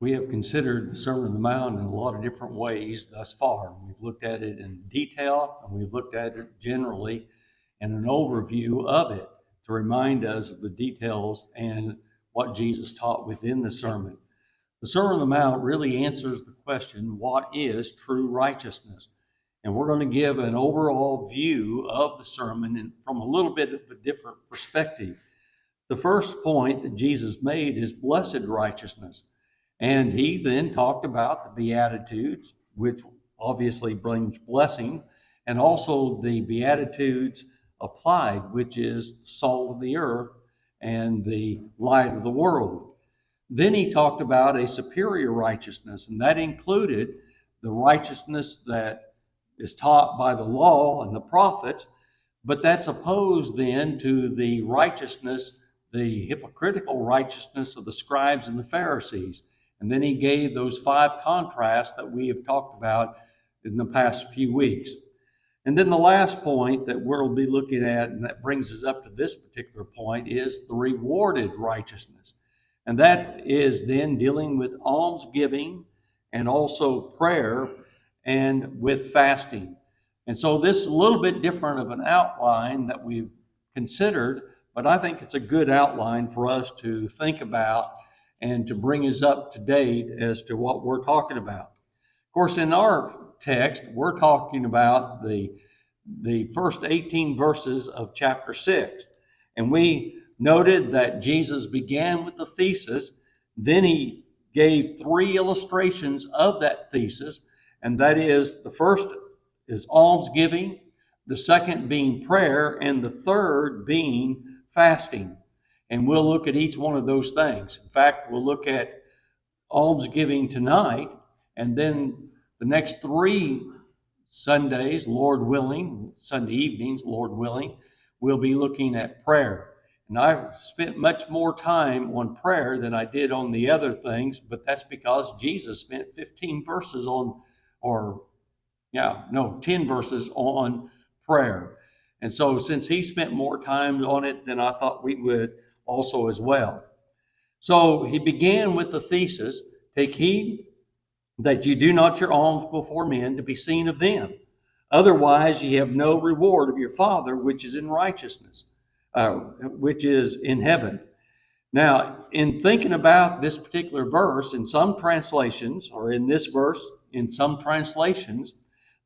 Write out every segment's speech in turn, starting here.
We have considered the Sermon on the Mount in a lot of different ways thus far. We've looked at it in detail, and we've looked at it generally and an overview of it to remind us of the details and what Jesus taught within the sermon. The Sermon on the Mount really answers the question, what is true righteousness? And we're going to give an overall view of the sermon from a little bit of a different perspective. The first point that Jesus made is blessed righteousness. And he then talked about the Beatitudes, which obviously brings blessing, and also the Beatitudes applied, which is the salt of the earth and the light of the world. Then he talked about a superior righteousness, and that included the righteousness that is taught by the law and the prophets, but that's opposed then to the righteousness, the hypocritical righteousness of the scribes and the Pharisees. And then he gave those 5 contrasts that we have talked about in the past few weeks. And then the last point that we'll be looking at, and that brings us up to this particular point, is the rewarded righteousness. And that is then dealing with almsgiving and also prayer and with fasting. And so this is a little bit different of an outline that we've considered, but I think it's a good outline for us to think about and to bring us up to date as to what we're talking about. Of course, in our text, we're talking about the first 18 verses of chapter 6. And we noted that Jesus began with the thesis, then he gave 3 illustrations of that thesis, and that is, the first is almsgiving, the second being prayer, and the third being fasting. And we'll look at each one of those things. In fact, we'll look at almsgiving tonight, and then the next 3 Sundays, Lord willing, Sunday evenings, Lord willing, we'll be looking at prayer. And I've spent much more time on prayer than I did on the other things, but that's because Jesus spent 10 verses on prayer. And so since he spent more time on it than I thought we would, also as well. So he began with the thesis, take heed that you do not your alms before men to be seen of them. Otherwise ye have no reward of your Father which is in righteousness, which is in heaven. Now, in thinking about this particular verse, in some translations, or in this verse, in some translations,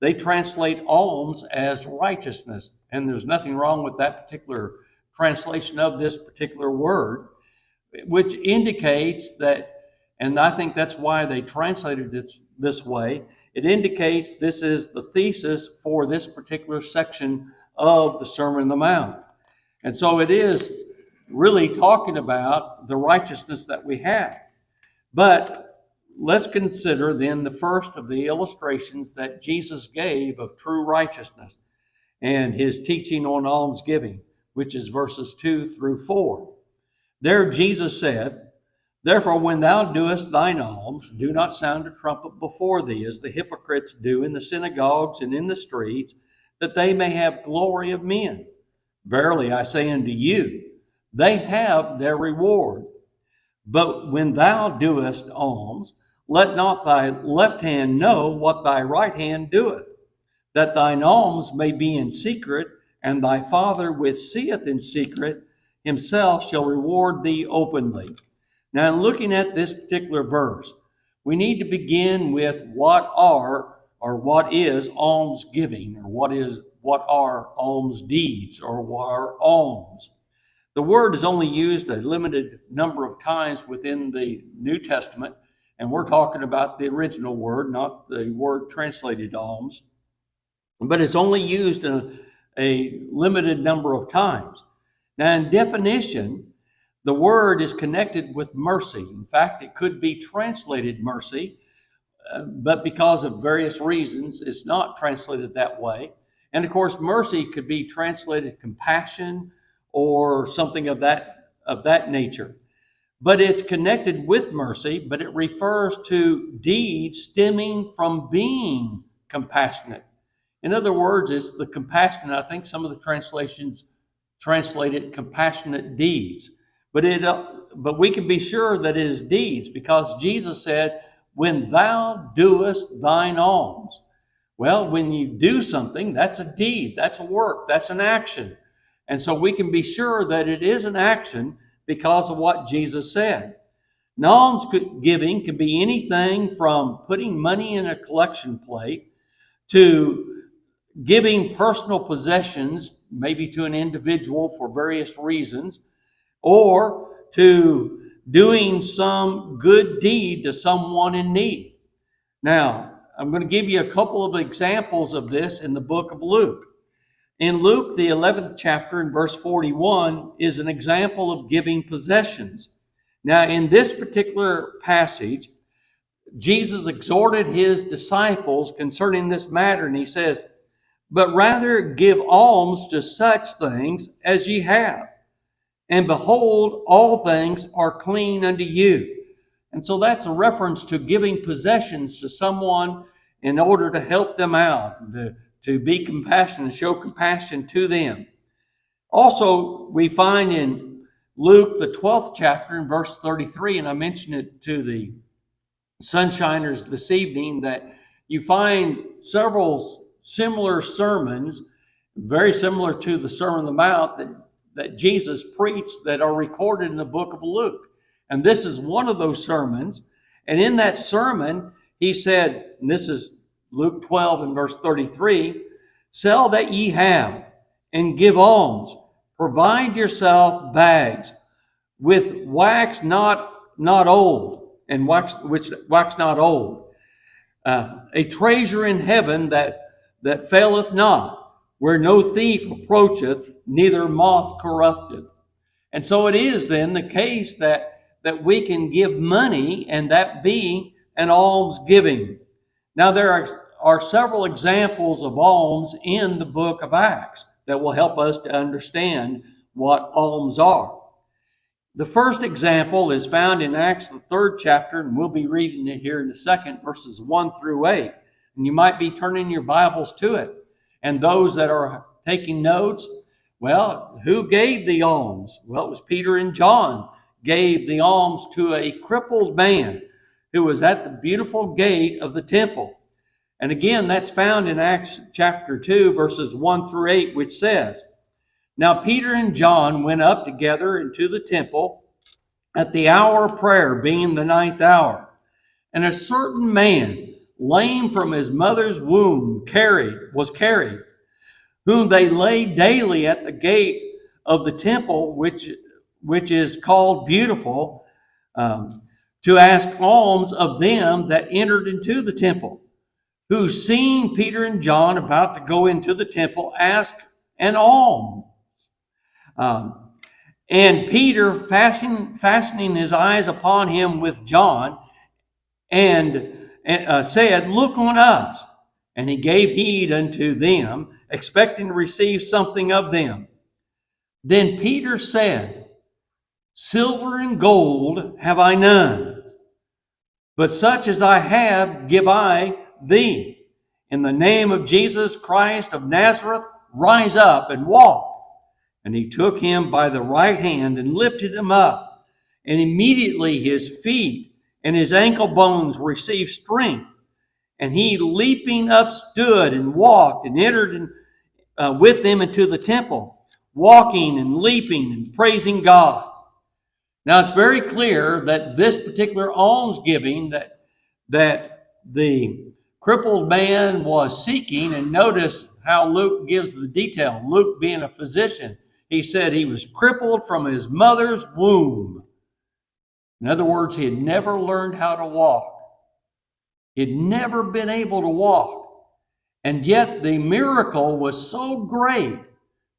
they translate alms as righteousness. And there's nothing wrong with that particular translation of this particular word, which indicates that, and I think that's why they translated this way, it indicates this is the thesis for this particular section of the Sermon on the Mount. And so it is really talking about the righteousness that we have. But let's consider then the first of the illustrations that Jesus gave of true righteousness and his teaching on almsgiving, which is verses 2 through 4. There Jesus said, therefore when thou doest thine alms, do not sound a trumpet before thee, as the hypocrites do in the synagogues and in the streets, that they may have glory of men. Verily I say unto you, they have their reward. But when thou doest alms, let not thy left hand know what thy right hand doeth, that thine alms may be in secret, and thy Father which seeth in secret himself shall reward thee openly. Now, in looking at this particular verse, we need to begin with what is almsgiving, or what are alms deeds, or what are alms. The word is only used a limited number of times within the New Testament, and we're talking about the original word, not the word translated alms. But it's only used in a limited number of times. Now, in definition, the word is connected with mercy. In fact, it could be translated mercy, but because of various reasons, it's not translated that way. And of course, mercy could be translated compassion or something of that nature. But it's connected with mercy, but it refers to deeds stemming from being compassionate. In other words, it's the compassionate. I think some of the translations translate it compassionate deeds. But it but we can be sure that it is deeds, because Jesus said, when thou doest thine alms. Well, when you do something, that's a deed, that's a work, that's an action. And so we can be sure that it is an action because of what Jesus said. Alms giving can be anything from putting money in a collection plate to giving personal possessions, maybe to an individual for various reasons, or to doing some good deed to someone in need. Now, I'm going to give you a couple of examples of this in the book of Luke. In Luke, the 11th chapter, in verse 41, is an example of giving possessions. Now, in this particular passage, Jesus exhorted his disciples concerning this matter, and he says, but rather give alms to such things as ye have. And behold, all things are clean unto you. And so that's a reference to giving possessions to someone in order to help them out, to be compassionate, show compassion to them. Also, we find in Luke, the 12th chapter, in verse 33, and I mentioned it to the Sunshiners this evening, that you find several similar sermons, very similar to the Sermon on the Mount, that Jesus preached, that are recorded in the book of Luke. And this is one of those sermons. And in that sermon, he said, and this is Luke 12 and verse 33, sell that ye have and give alms. Provide yourself bags with wax not old, and wax not old. A treasure in heaven that faileth not, where no thief approacheth, neither moth corrupteth. And so it is then the case that we can give money, and that be an alms giving. Now there are several examples of alms in the book of Acts that will help us to understand what alms are. The first example is found in Acts, the 3rd chapter, and we'll be reading it here in a second, verses 1 through 8. And you might be turning your Bibles to it. And those that are taking notes, well, who gave the alms? Well, it was Peter and John gave the alms to a crippled man who was at the beautiful gate of the temple. And again, that's found in Acts chapter 2, verses 1 through 8, which says, now Peter and John went up together into the temple at the hour of prayer, being the 9th hour. And a certain man, lame from his mother's womb, was carried, whom they laid daily at the gate of the temple, which is called Beautiful, to ask alms of them that entered into the temple, who, seeing Peter and John about to go into the temple, asked an alms. And Peter, fastening his eyes upon him with John, and said, look on us. And he gave heed unto them, expecting to receive something of them. Then Peter said, silver and gold have I none, but such as I have give I thee. In the name of Jesus Christ of Nazareth, rise up and walk. And he took him by the right hand and lifted him up. And immediately his feet and his ankle bones received strength. And he, leaping up, stood and walked and entered with them into the temple, walking and leaping and praising God. Now it's very clear that this particular almsgiving that the crippled man was seeking, and notice how Luke gives the detail. Luke, being a physician, he said he was crippled from his mother's womb. In other words, he had never learned how to walk. He had never been able to walk. And yet the miracle was so great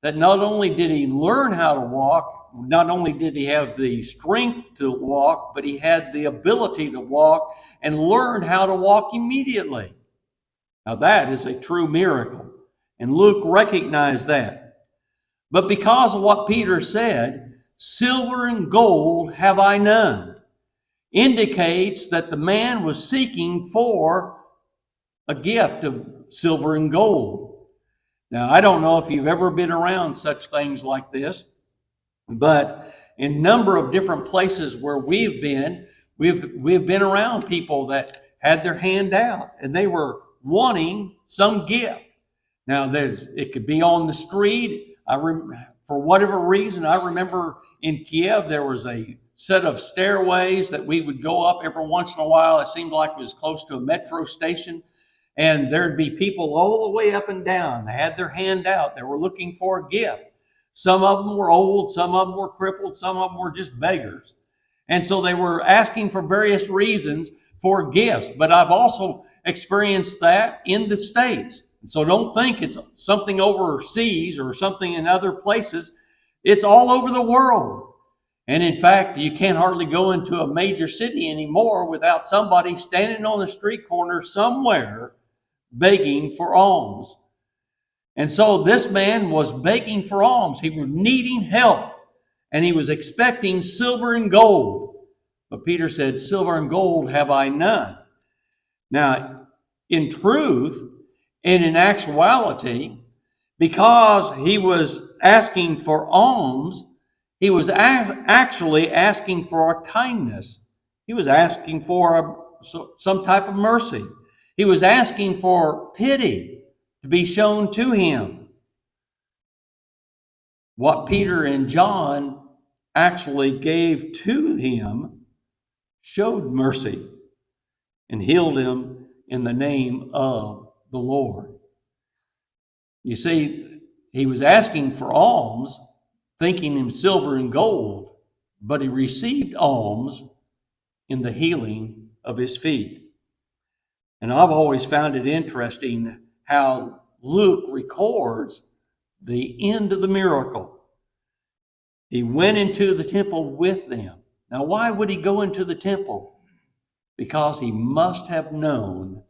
that not only did he learn how to walk, not only did he have the strength to walk, but he had the ability to walk and learned how to walk immediately. Now that is a true miracle. And Luke recognized that. But because of what Peter said, silver and gold have I none, indicates that the man was seeking for a gift of silver and gold. Now, I don't know if you've ever been around such things like this, but in a number of different places where we've been around people that had their hand out and they were wanting some gift. Now, it could be on the street. For whatever reason, I remember in Kiev there was a set of stairways that we would go up every once in a while. It seemed like it was close to a metro station, and there'd be people all the way up and down. They had their hand out. They were looking for a gift. Some of them were old, some of them were crippled, some of them were just beggars. And so they were asking for various reasons for gifts. But I've also experienced that in the States. So don't think it's something overseas or something in other places. It's all over the world. And in fact, you can't hardly go into a major city anymore without somebody standing on the street corner somewhere begging for alms. And so this man was begging for alms. He was needing help, and he was expecting silver and gold. But Peter said, "Silver and gold have I none." Now, in truth and in actuality, because he was asking for alms, he was actually asking for a kindness. He was asking for some type of mercy. He was asking for pity to be shown to him. What Peter and John actually gave to him showed mercy and healed him in the name of the Lord. You see, he was asking for alms, thinking him silver and gold, but he received alms in the healing of his feet. And I've always found it interesting how Luke records the end of the miracle. He went into the temple with them. Now, why would he go into the temple? Because he must have known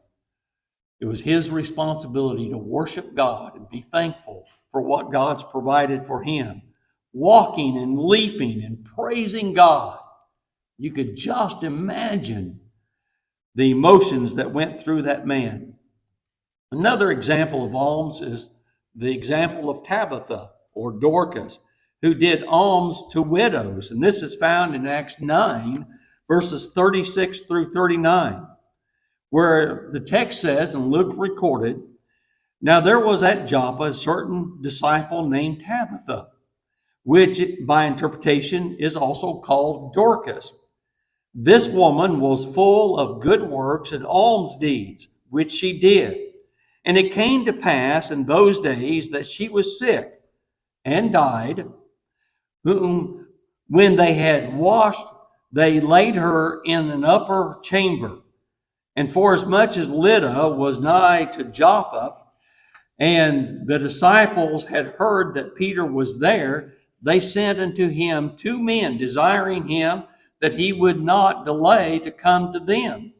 it was his responsibility to worship God and be thankful for what God's provided for him. Walking and leaping and praising God. You could just imagine the emotions that went through that man. Another example of alms is the example of Tabitha or Dorcas, who did alms to widows. And this is found in Acts 9, verses 36 through 39, where the text says, and Luke recorded, "Now there was at Joppa a certain disciple named Tabitha, which by interpretation is also called Dorcas. This woman was full of good works and alms deeds, which she did. And it came to pass in those days that she was sick and died, whom when they had washed, they laid her in an upper chamber. And forasmuch as Lydda was nigh to Joppa, and the disciples had heard that Peter was there, they sent unto him 2 men, desiring him that he would not delay to come to them.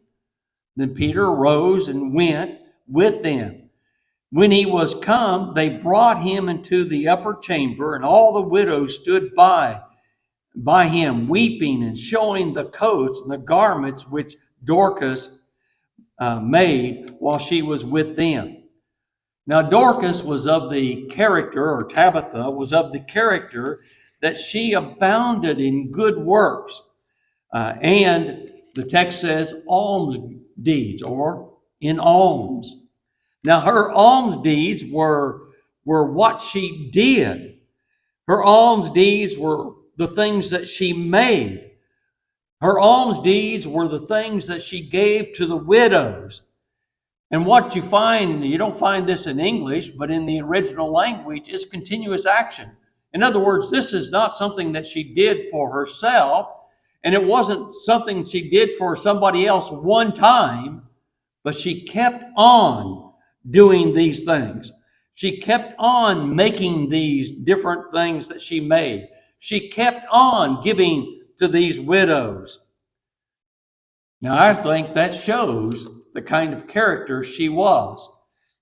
Then Peter arose and went with them. When he was come, they brought him into the upper chamber, and all the widows stood by him, weeping and showing the coats and the garments which Dorcas made while she was with them. Now Dorcas was of the character, or Tabitha was of the character, that she abounded in good works. And the text says alms deeds, or in alms. Now her alms deeds were what she did. Her alms deeds were the things that she made. Her alms deeds were the things that she gave to the widows. And what you find, you don't find this in English, but in the original language, is continuous action. In other words, this is not something that she did for herself, and it wasn't something she did for somebody else one time, but she kept on doing these things. She kept on making these different things that she made. She kept on giving to these widows. Now, I think that shows the kind of character she was.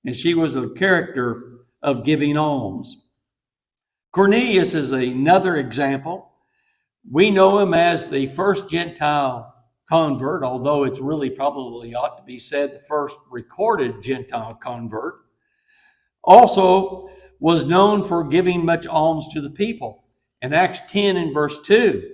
And she was a character of giving alms. Cornelius is another example. We know him as the first Gentile convert, although it's really probably ought to be said the first recorded Gentile convert. Also was known for giving much alms to the people. In Acts 10 and verse 2,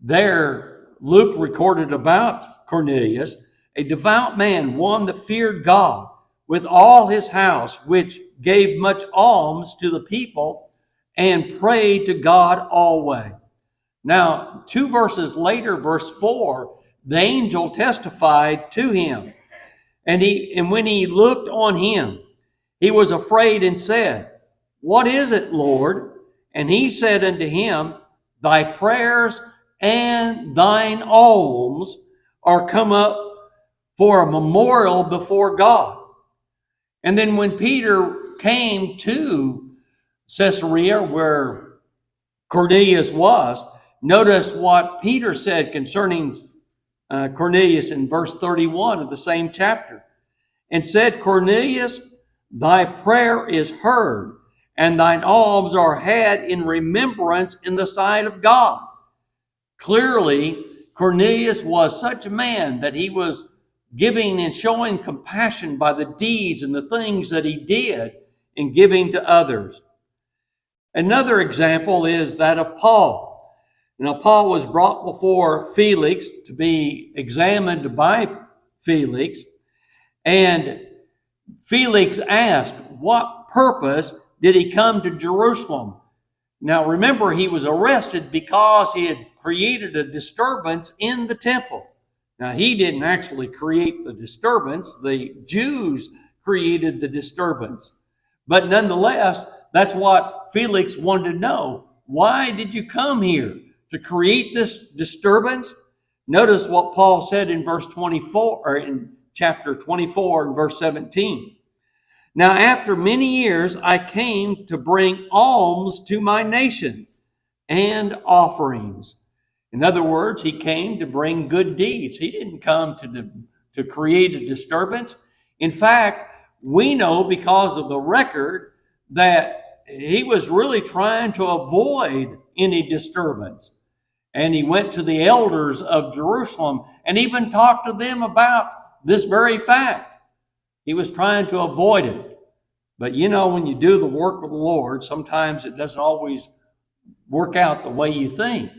there Luke recorded about Cornelius, a devout man, one that feared God with all his house, which gave much alms to the people and prayed to God always. Now, 2 verses later, verse 4, the angel testified to him. And when he looked on him, he was afraid and said, "What is it, Lord?" And he said unto him, "Thy prayers and thine alms are come up for a memorial before God." And then when Peter came to Caesarea, where Cornelius was, notice what Peter said concerning Cornelius in verse 31 of the same chapter. And said, "Cornelius, thy prayer is heard, and thine alms are had in remembrance in the sight of God." Clearly, Cornelius was such a man that he was giving and showing compassion by the deeds and the things that he did in giving to others. Another example is that of Paul. Now, Paul was brought before Felix to be examined by Felix, and Felix asked, what purpose did he come to Jerusalem? Now, remember, he was arrested because he had created a disturbance in the temple. Now, he didn't actually create the disturbance. The Jews created the disturbance. But nonetheless, that's what Felix wanted to know. Why did you come here? To create this disturbance? Notice what Paul said in verse 24, or in chapter 24 and verse 17. Now, after many years, I came to bring alms to my nation and offerings. In other words, he came to bring good deeds. He didn't come to create a disturbance. In fact, we know because of the record that he was really trying to avoid any disturbance. And he went to the elders of Jerusalem and even talked to them about this very fact. He was trying to avoid it. But you know, when you do the work of the Lord, sometimes it doesn't always work out the way you think.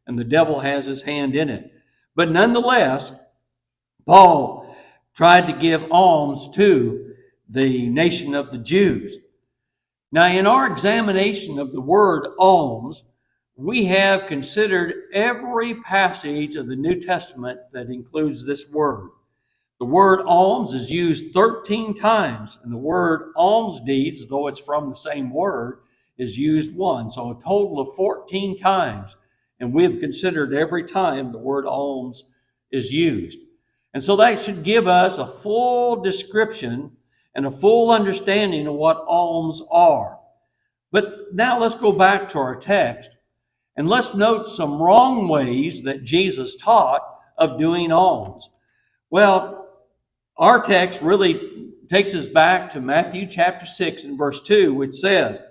And the devil has his hand in it. But nonetheless, Paul tried to give alms to the nation of the Jews. Now, in our examination of the word alms, we have considered every passage of the New Testament that includes this word. The word alms is used 13 times, and the word alms deeds, though it's from the same word, is used once. So a total of 14 times. And we have considered every time the word alms is used. And so that should give us a full description and a full understanding of what alms are. But now let's go back to our text. And let's note some wrong ways that Jesus taught of doing alms. Well, our text really takes us back to Matthew chapter 6 and verse 2, which says,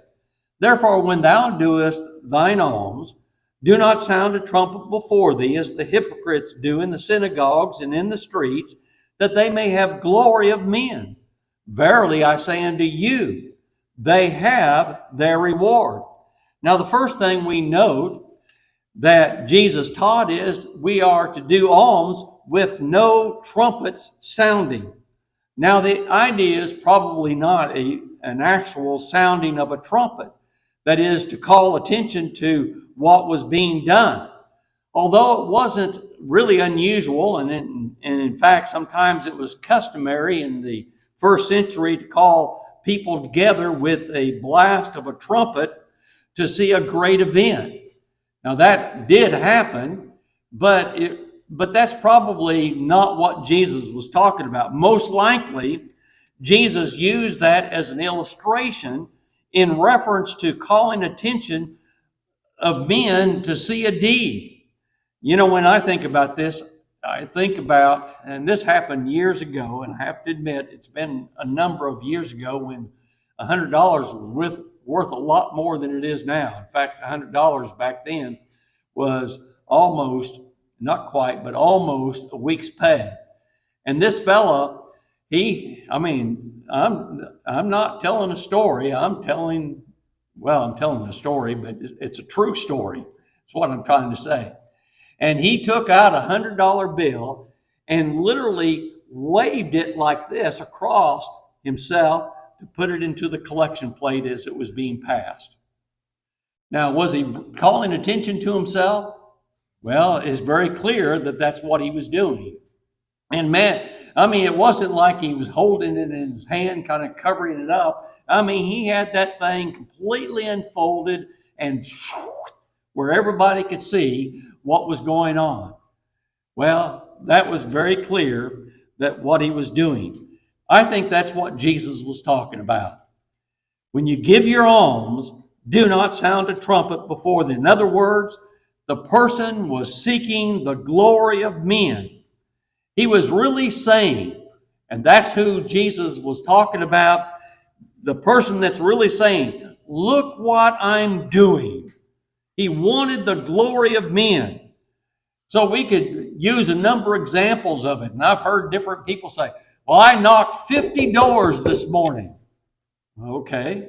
"Therefore, when thou doest thine alms, do not sound a trumpet before thee, as the hypocrites do in the synagogues and in the streets, that they may have glory of men. Verily, I say unto you, they have their reward." Now, the first thing we note that Jesus taught is we are to do alms with no trumpets sounding. Now, the idea is probably not an actual sounding of a trumpet. That is, to call attention to what was being done. Although it wasn't really unusual, and in fact, sometimes it was customary in the first century to call people together with a blast of a trumpet to see a great event. Now that did happen, but that's probably not what Jesus was talking about. Most likely, Jesus used that as an illustration in reference to calling attention of men to see a deed. You know, when I think about this, I think about, and this happened years ago, and I have to admit, it's been a number of years ago when $100 was worth a lot more than it is now. In fact, $100 back then was almost, not quite, but almost a week's pay. And this fella, I'm not telling a story. I'm telling well, I'm telling a story, but it's a true story. That's what I'm trying to say. And he took out a $100 bill and literally waved it like this across himself to put it into the collection plate as it was being passed. Now, was he calling attention to himself? Well, it's very clear that that's what he was doing. And man, I mean, it wasn't like he was holding it in his hand, kind of covering it up. I mean, he had that thing completely unfolded and where everybody could see what was going on. Well, that was very clear that what he was doing. I think that's what Jesus was talking about. When you give your alms, do not sound a trumpet before them. In other words, the person was seeking the glory of men. He was really saying, and that's who Jesus was talking about, the person that's really saying, look what I'm doing. He wanted the glory of men. So we could use a number of examples of it. And I've heard different people say, well, I knocked 50 doors this morning. Okay,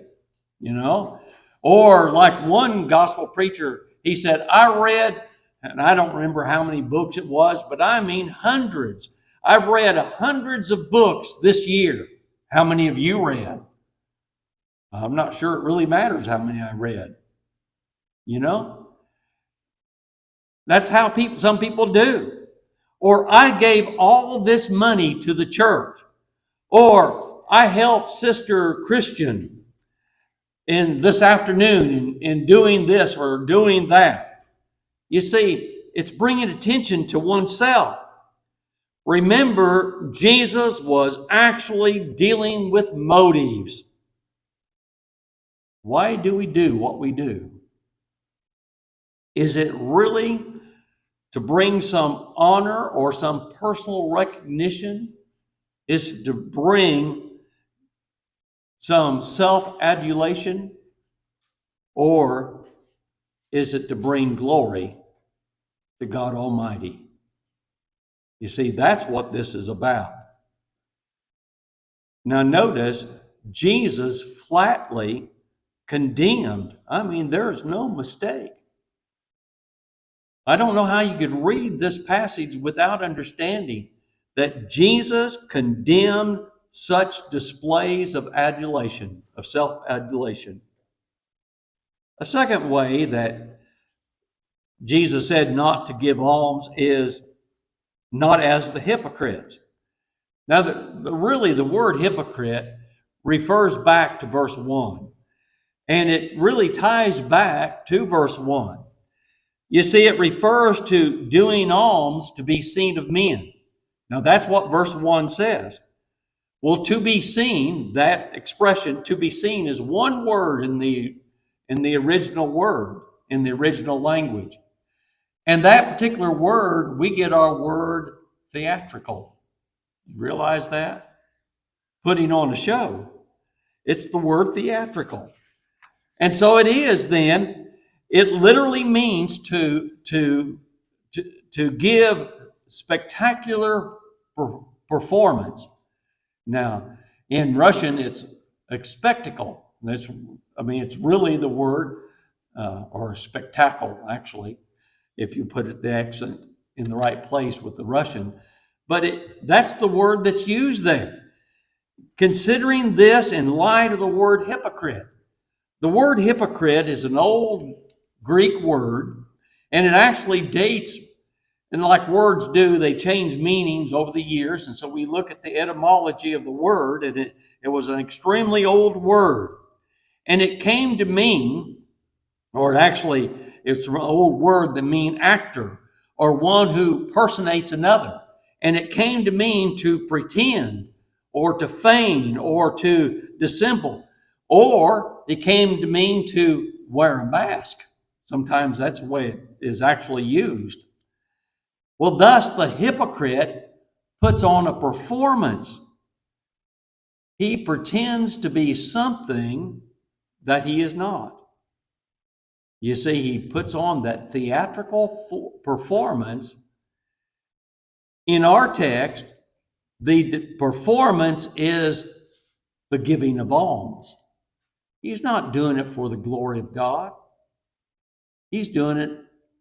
you know. Or like one gospel preacher, he said, I read, and I don't remember how many books it was, but I mean hundreds. I've read hundreds of books this year. How many of you read? I'm not sure it really matters how many I read. You know? That's how some people do. Or I gave all this money to the church. Or I helped Sister Christian in this afternoon in doing this or doing that. You see, it's bringing attention to oneself. Remember, Jesus was actually dealing with motives. Why do we do what we do? Is it really to bring some honor or some personal recognition? Is it to bring some self-adulation? Or is it to bring glory to God Almighty? You see, that's what this is about. Now notice, Jesus flatly condemned. I mean, there is no mistake. I don't know how you could read this passage without understanding that Jesus condemned such displays of adulation, of self-adulation. A second way that Jesus said not to give alms is not as the hypocrites. Now, really, the word hypocrite refers back to verse 1. And it really ties back to verse 1. You see, it refers to doing alms to be seen of men. Now, that's what verse 1 says. Well, to be seen, that expression, to be seen, is one word in the original word, in the original language. And that particular word, we get our word theatrical. You realize that? Putting on a show. It's the word theatrical. And so it is then, it literally means to give spectacular performance. Now, in Russian, it's a spectacle. It's really the word, or spectacle, actually, if you put the accent in the right place with the Russian. But that's the word that's used there. Considering this in light of the word hypocrite. The word hypocrite is an old Greek word, and it actually dates, and like words do, they change meanings over the years. And so we look at the etymology of the word, and it was an extremely old word. And it came to mean, or actually, it's an old word that means actor, or one who personates another. And it came to mean to pretend, or to feign, or to dissemble. Or it came to mean to wear a mask. Sometimes that's the way it is actually used. Well, thus the hypocrite puts on a performance. He pretends to be something that he is not. You see, he puts on that theatrical performance. In our text, the performance is the giving of alms. He's not doing it for the glory of God. He's doing it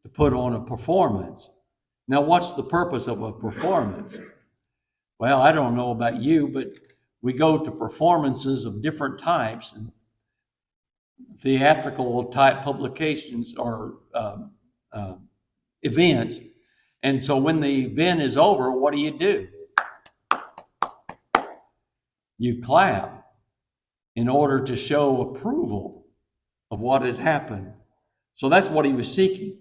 to put on a performance. Now, what's the purpose of a performance? Well, I don't know about you, but we go to performances of different types, and theatrical type publications or events. And so when the event is over, what do? You clap in order to show approval of what had happened. So that's what he was seeking.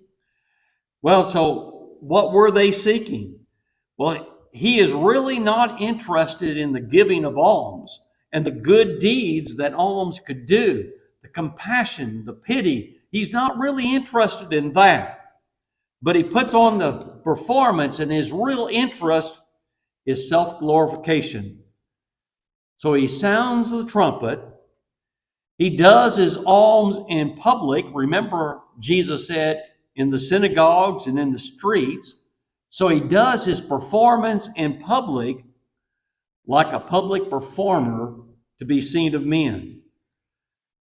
Well, so what were they seeking? Well, he is really not interested in the giving of alms and the good deeds that alms could do, the compassion, the pity. He's not really interested in that. But he puts on the performance, and his real interest is self-glorification. So he sounds the trumpet. He does his alms in public. Remember, Jesus said, in the synagogues and in the streets. So he does his performance in public like a public performer to be seen of men.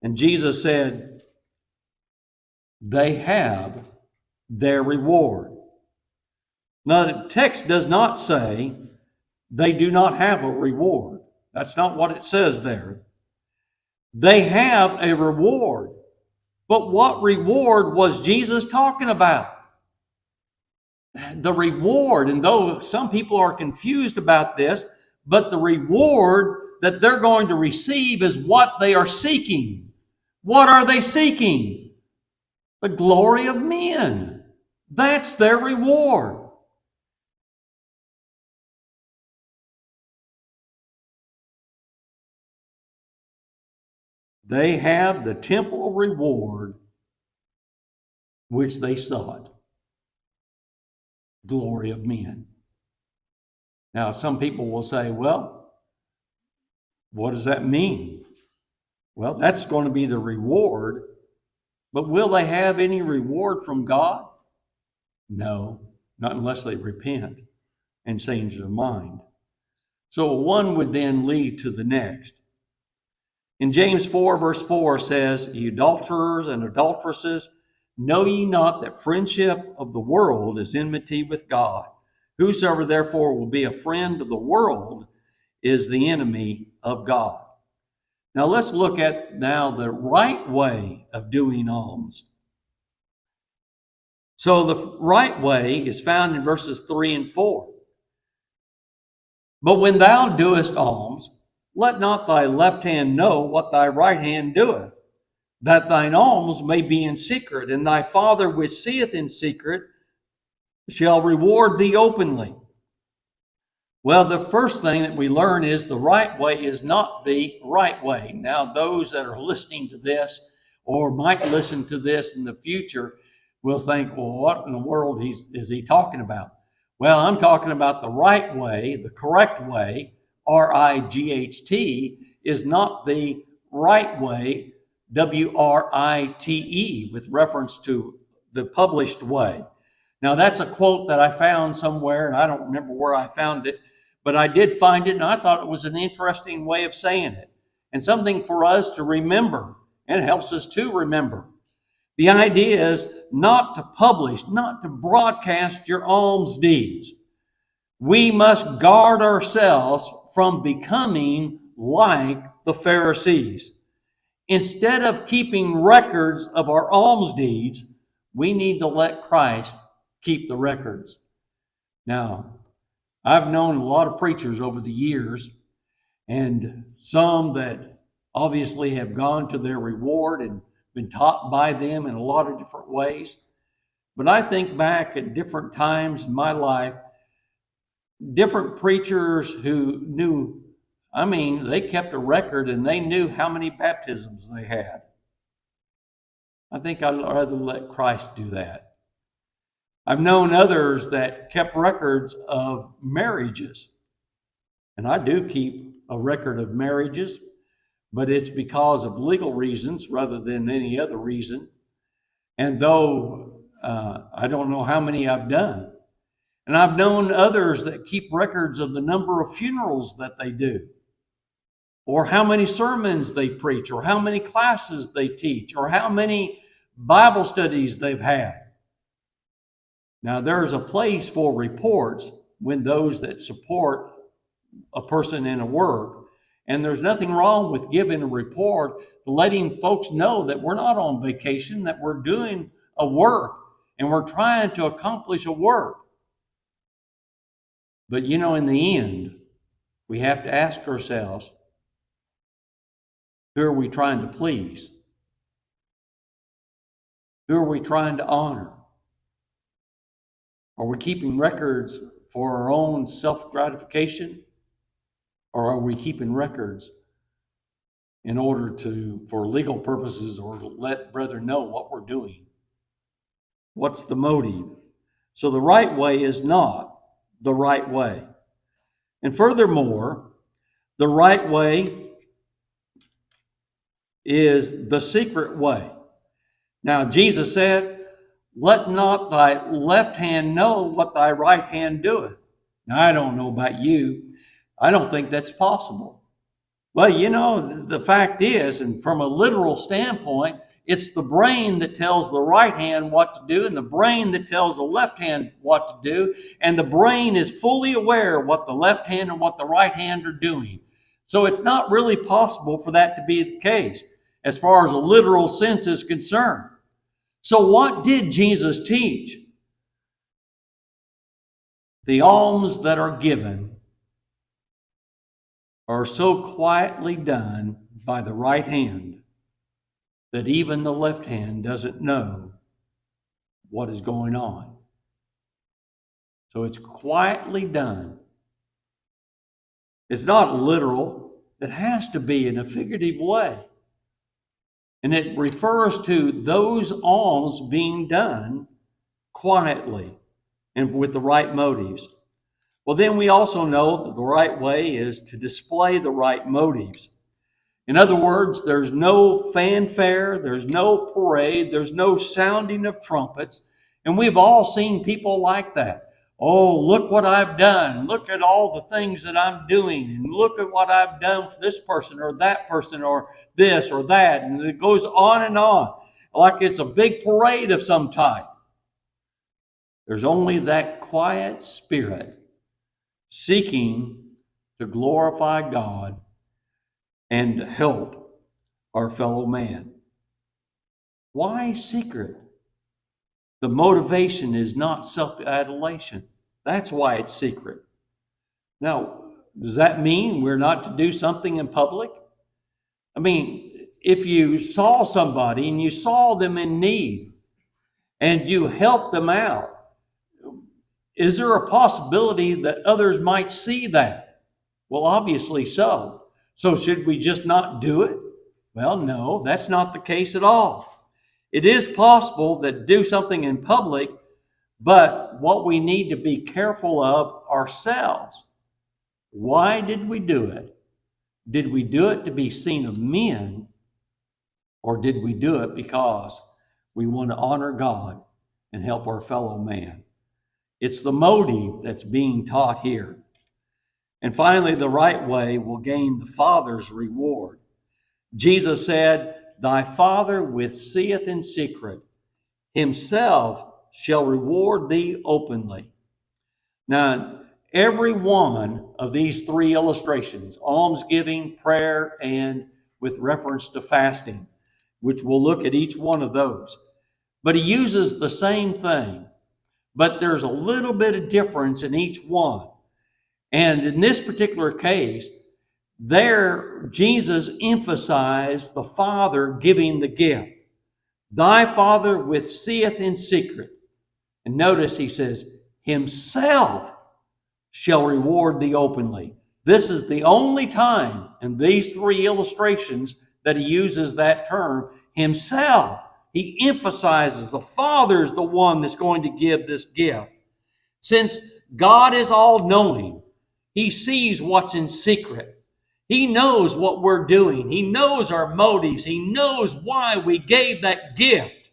And Jesus said, they have their reward. Now, the text does not say they do not have a reward. That's not what it says there. They have a reward. But what reward was Jesus talking about? The reward, and though some people are confused about this, but the reward that they're going to receive is what they are seeking. What are they seeking? The glory of men. That's their reward. They have the temporal reward which they sought. Glory of men. Now, some people will say, well, what does that mean? Well, that's going to be the reward, but will they have any reward from God? No, not unless they repent and change their mind. So one would then lead to the next. In James 4, verse 4 says, ye adulterers and adulteresses, know ye not that friendship of the world is enmity with God? Whosoever therefore will be a friend of the world is the enemy of God. Now let's look at now the right way of doing alms. So the right way is found in verses 3 and 4. But when thou doest alms, let not thy left hand know what thy right hand doeth, that thine alms may be in secret, and thy Father which seeth in secret shall reward thee openly. Well, the first thing that we learn is the right way is not the right way. Now, those that are listening to this or might listen to this in the future will think, well, what in the world is he talking about? Well, I'm talking about the right way, the correct way. R-I-G-H-T is not the right way, W-R-I-T-E, with reference to the published way. Now, that's a quote that I found somewhere, and I don't remember where I found it, but I did find it, and I thought it was an interesting way of saying it, and something for us to remember, and it helps us to remember. The idea is not to publish, not to broadcast your alms deeds. We must guard ourselves from becoming like the Pharisees. Instead of keeping records of our alms deeds, we need to let Christ keep the records. Now, I've known a lot of preachers over the years, and some that obviously have gone to their reward and been taught by them in a lot of different ways. But I think back at different times in my life, different preachers who knew, they kept a record and they knew how many baptisms they had. I think I'd rather let Christ do that. I've known others that kept records of marriages. And I do keep a record of marriages, but it's because of legal reasons rather than any other reason. And though I don't know how many I've done. And I've known others that keep records of the number of funerals that they do. or how many sermons they preach, or how many classes they teach, or how many Bible studies they've had. Now, there's a place for reports when those that support a person in a work, and there's nothing wrong with giving a report, letting folks know that we're not on vacation, that we're doing a work, and we're trying to accomplish a work. But in the end, we have to ask ourselves, who are we trying to please? Who are we trying to honor? Are we keeping records for our own self-gratification? Or are we keeping records in order for legal purposes, or to let brethren know what we're doing? What's the motive? So the right way is not the right way. And furthermore, the right way is the secret way. Now, Jesus said, "Let not thy left hand know what thy right hand doeth." Now, I don't know about you. I don't think that's possible. Well, the fact is, and from a literal standpoint, it's the brain that tells the right hand what to do, and the brain that tells the left hand what to do, and the brain is fully aware of what the left hand and what the right hand are doing. So it's not really possible for that to be the case as far as a literal sense is concerned. So what did Jesus teach? The alms that are given are so quietly done by the right hand that even the left hand doesn't know what is going on. So it's quietly done. It's not literal. It has to be in a figurative way. And it refers to those alms being done quietly and with the right motives. Well, then we also know that the right way is to display the right motives. In other words, there's no fanfare, there's no parade, there's no sounding of trumpets. And we've all seen people like that. Oh, look what I've done. Look at all the things that I'm doing. And look at what I've done for this person or that person or this or that. And it goes on and on, like it's a big parade of some type. There's only that quiet spirit seeking to glorify God and help our fellow man. Why secret? The motivation is not self-adulation. That's why it's secret. Now, does that mean we're not to do something in public? I mean, if you saw somebody and you saw them in need and you helped them out, is there a possibility that others might see that? Well, obviously so. So should we just not do it? Well, no, that's not the case at all. It is possible to do something in public, but what we need to be careful of ourselves. Why did we do it? Did we do it to be seen of men, or did we do it because we want to honor God and help our fellow man? It's the motive that's being taught here. And finally, the right way will gain the Father's reward. Jesus said, "Thy Father which seeth in secret, himself shall reward thee openly." Now, every one of these three illustrations, almsgiving, prayer, and with reference to fasting, which we'll look at each one of those. But he uses the same thing, but there's a little bit of difference in each one. And in this particular case, there Jesus emphasized the Father giving the gift. Thy Father which seeth in secret. And notice he says, himself shall reward thee openly. This is the only time in these three illustrations that he uses that term, himself. He emphasizes the Father is the one that's going to give this gift. Since God is all-knowing, he sees what's in secret. He knows what we're doing. He knows our motives. He knows why we gave that gift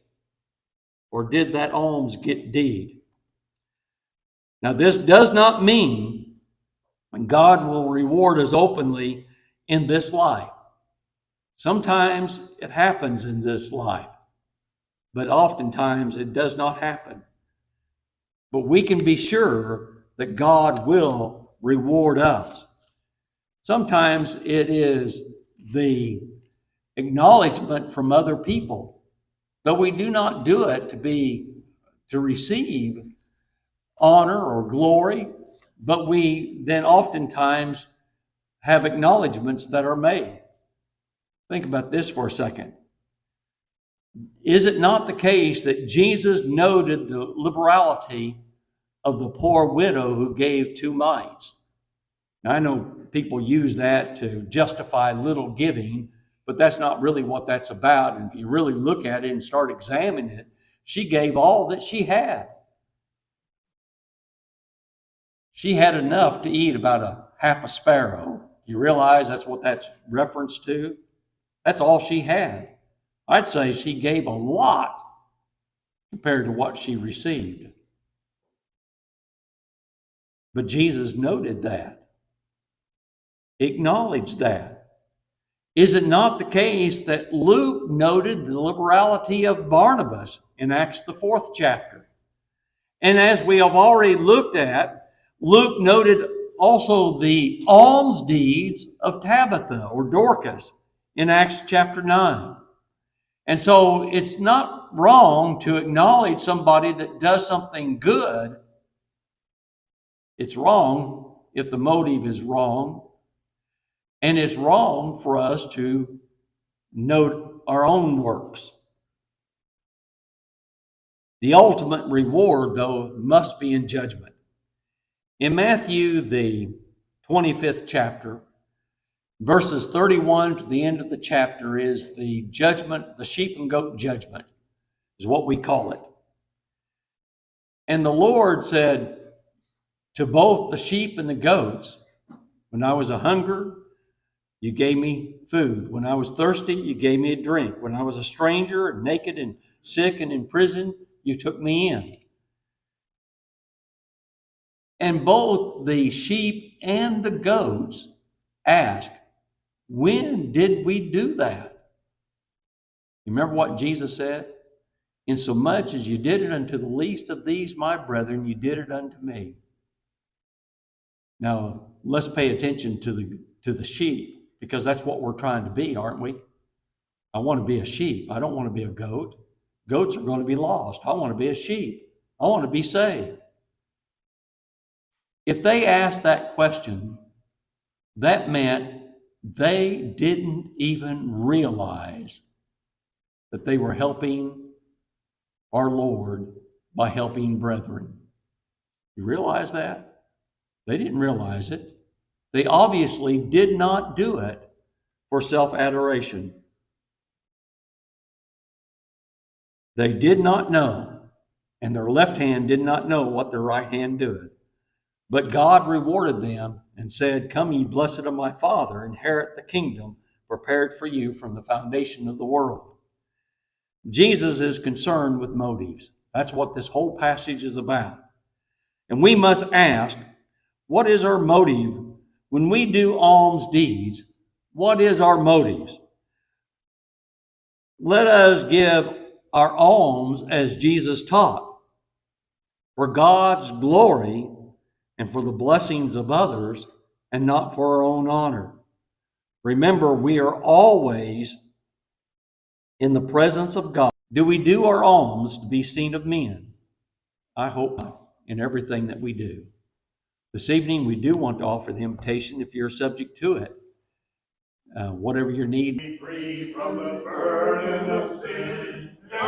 or did that alms deed. Now, this does not mean God will reward us openly in this life. Sometimes it happens in this life, but oftentimes it does not happen. But we can be sure that God will reward us. Sometimes it is the acknowledgement from other people, though we do not do it to receive honor or glory, but we then oftentimes have acknowledgments that are made. Think about this for a second. Is it not the case that Jesus noted the liberality of the poor widow who gave 2 mites? Now, I know people use that to justify little giving, but that's not really what that's about. And if you really look at it and start examining it, she gave all that she had. She had enough to eat about half a sparrow. You realize that's what that's reference to? That's all she had. I'd say she gave a lot compared to what she received. But Jesus noted that, acknowledged that. Is it not the case that Luke noted the liberality of Barnabas in Acts the 4th chapter? And as we have already looked at, Luke noted also the alms deeds of Tabitha or Dorcas in Acts chapter 9. And so it's not wrong to acknowledge somebody that does something good. It's wrong if the motive is wrong. And it's wrong for us to note our own works. The ultimate reward, though, must be in judgment. In Matthew, the 25th chapter, verses 31 to the end of the chapter is the judgment, the sheep and goat judgment, is what we call it. And the Lord said to both the sheep and the goats, when I was a hunger, you gave me food. When I was thirsty, you gave me a drink. When I was a stranger and naked and sick and in prison, you took me in. And both the sheep and the goats asked, when did we do that? You remember what Jesus said? Insomuch as you did it unto the least of these, my brethren, you did it unto me. Now, let's pay attention to the sheep, because that's what we're trying to be, aren't we? I want to be a sheep. I don't want to be a goat. Goats are going to be lost. I want to be a sheep. I want to be saved. If they asked that question, that meant they didn't even realize that they were helping our Lord by helping brethren. You realize that? They didn't realize it. They obviously did not do it for self-adoration. They did not know, and their left hand did not know what their right hand doeth. But God rewarded them and said, come ye blessed of my Father, inherit the kingdom prepared for you from the foundation of the world. Jesus is concerned with motives. That's what this whole passage is about. And we must ask, what is our motive when we do alms deeds? What is our motives? Let us give our alms as Jesus taught, for God's glory and for the blessings of others, and not for our own honor. Remember, we are always in the presence of God. Do we do our alms to be seen of men? I hope not, in everything that we do. This evening, we do want to offer the invitation, if you're subject to it, whatever your need. Be free from the burden of sin.